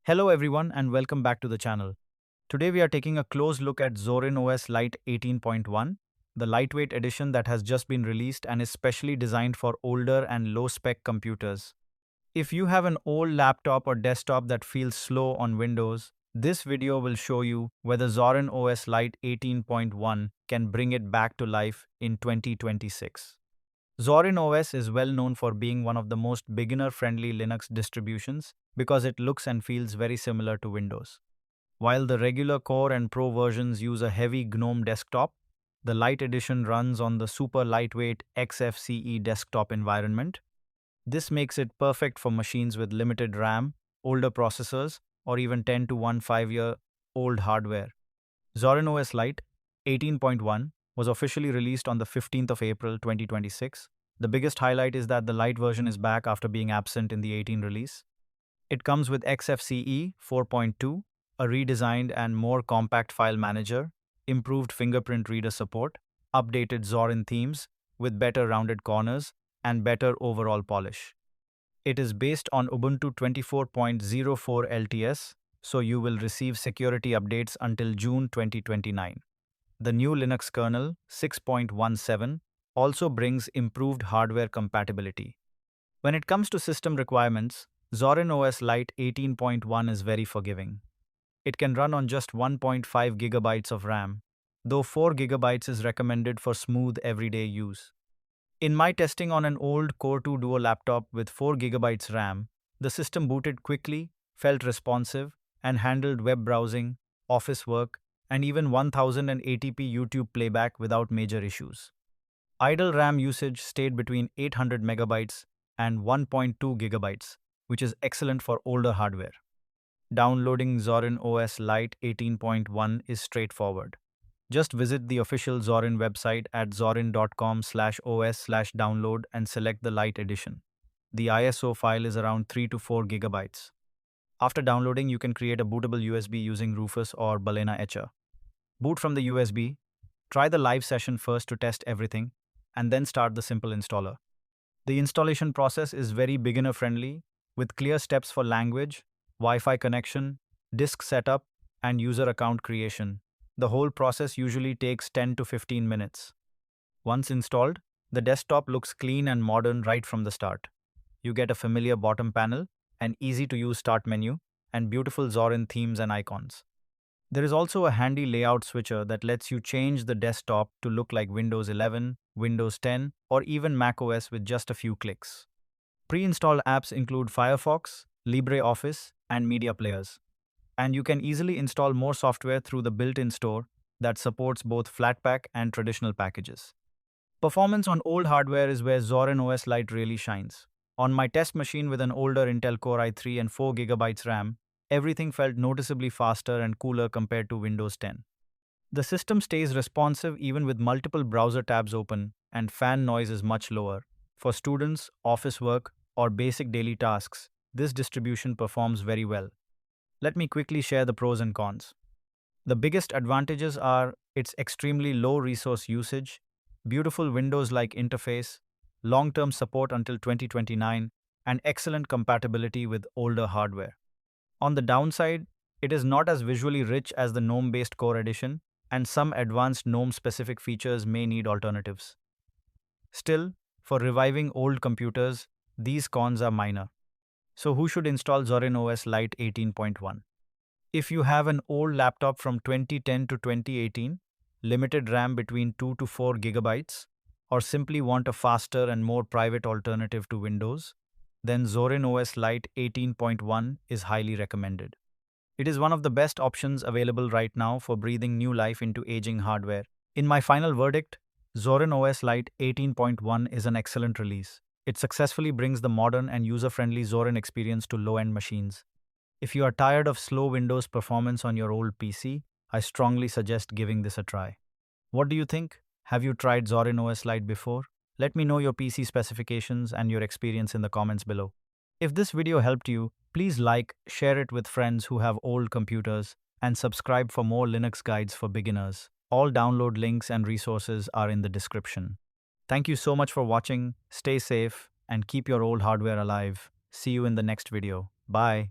Hello everyone and welcome back to the channel. Today we are taking a close look at Zorin OS Lite 18.1, the lightweight edition that has just been released and is specially designed for older and low-spec computers. If you have an old laptop or desktop that feels slow on Windows, this video will show you whether Zorin OS Lite 18.1 can bring it back to life in 2026. Zorin OS is well known for being one of the most beginner-friendly Linux distributions because it looks and feels very similar to Windows. While the regular Core and Pro versions use a heavy GNOME desktop, the Lite edition runs on the super lightweight XFCE desktop environment. This makes it perfect for machines with limited RAM, older processors, or even 10 to 15-year-old hardware. Zorin OS Lite 18.1 was officially released on the 15th of April 2026. The biggest highlight is that the Lite version is back after being absent in the 18 release. It comes with XFCE 4.2, a redesigned and more compact file manager, improved fingerprint reader support, updated Zorin themes with better rounded corners, and better overall polish. It is based on Ubuntu 24.04 LTS, so you will receive security updates until June 2029. The new Linux kernel 6.17 also brings improved hardware compatibility. When it comes to system requirements, Zorin OS Lite 18.1 is very forgiving. It can run on just 1.5 GB of RAM, though 4 GB is recommended for smooth everyday use. In my testing on an old Core 2 Duo laptop with 4 GB RAM, the system booted quickly, felt responsive, and handled web browsing, office work, and even 1080p YouTube playback without major issues. Idle RAM usage stayed between 800 MB and 1.2 GB, which is excellent for older hardware. Downloading Zorin OS Lite 18.1 is straightforward. Just visit the official Zorin website at zorin.com/os/download and select the Lite edition. The ISO file is around 3 to 4 GB. After downloading, you can create a bootable USB using Rufus or Balena Etcher. Boot from the USB, try the live session first to test everything, and then start the simple installer. The installation process is very beginner-friendly, with clear steps for language, Wi-Fi connection, disk setup, and user account creation. The whole process usually takes 10 to 15 minutes. Once installed, the desktop looks clean and modern right from the start. You get a familiar bottom panel, an easy-to-use start menu, and beautiful Zorin themes and icons. There is also a handy layout switcher that lets you change the desktop to look like Windows 11, Windows 10, or even macOS with just a few clicks. Pre-installed apps include Firefox, LibreOffice, and media players. And you can easily install more software through the built-in store that supports both Flatpak and traditional packages. Performance on old hardware is where Zorin OS Lite really shines. On my test machine with an older Intel Core i3 and 4 GB RAM, everything felt noticeably faster and cooler compared to Windows 10. The system stays responsive even with multiple browser tabs open, and fan noise is much lower. For students, office work, or basic daily tasks, this distribution performs very well. Let me quickly share the pros and cons. The biggest advantages are its extremely low resource usage, beautiful Windows-like interface, long-term support until 2029, and excellent compatibility with older hardware. On the downside, it is not as visually rich as the GNOME-based Core edition, and some advanced GNOME-specific features may need alternatives. Still, for reviving old computers, these cons are minor. So who should install Zorin OS Lite 18.1? If you have an old laptop from 2010 to 2018, limited RAM between 2 to 4 GB, or simply want a faster and more private alternative to Windows, then Zorin OS Lite 18.1 is highly recommended. It is one of the best options available right now for breathing new life into aging hardware. In my final verdict, Zorin OS Lite 18.1 is an excellent release. It successfully brings the modern and user-friendly Zorin experience to low-end machines. If you are tired of slow Windows performance on your old PC, I strongly suggest giving this a try. What do you think? Have you tried Zorin OS Lite before? Let me know your PC specifications and your experience in the comments below. If this video helped you, please like, share it with friends who have old computers, and subscribe for more Linux guides for beginners. All download links and resources are in the description. Thank you so much for watching, stay safe, and keep your old hardware alive. See you in the next video. Bye.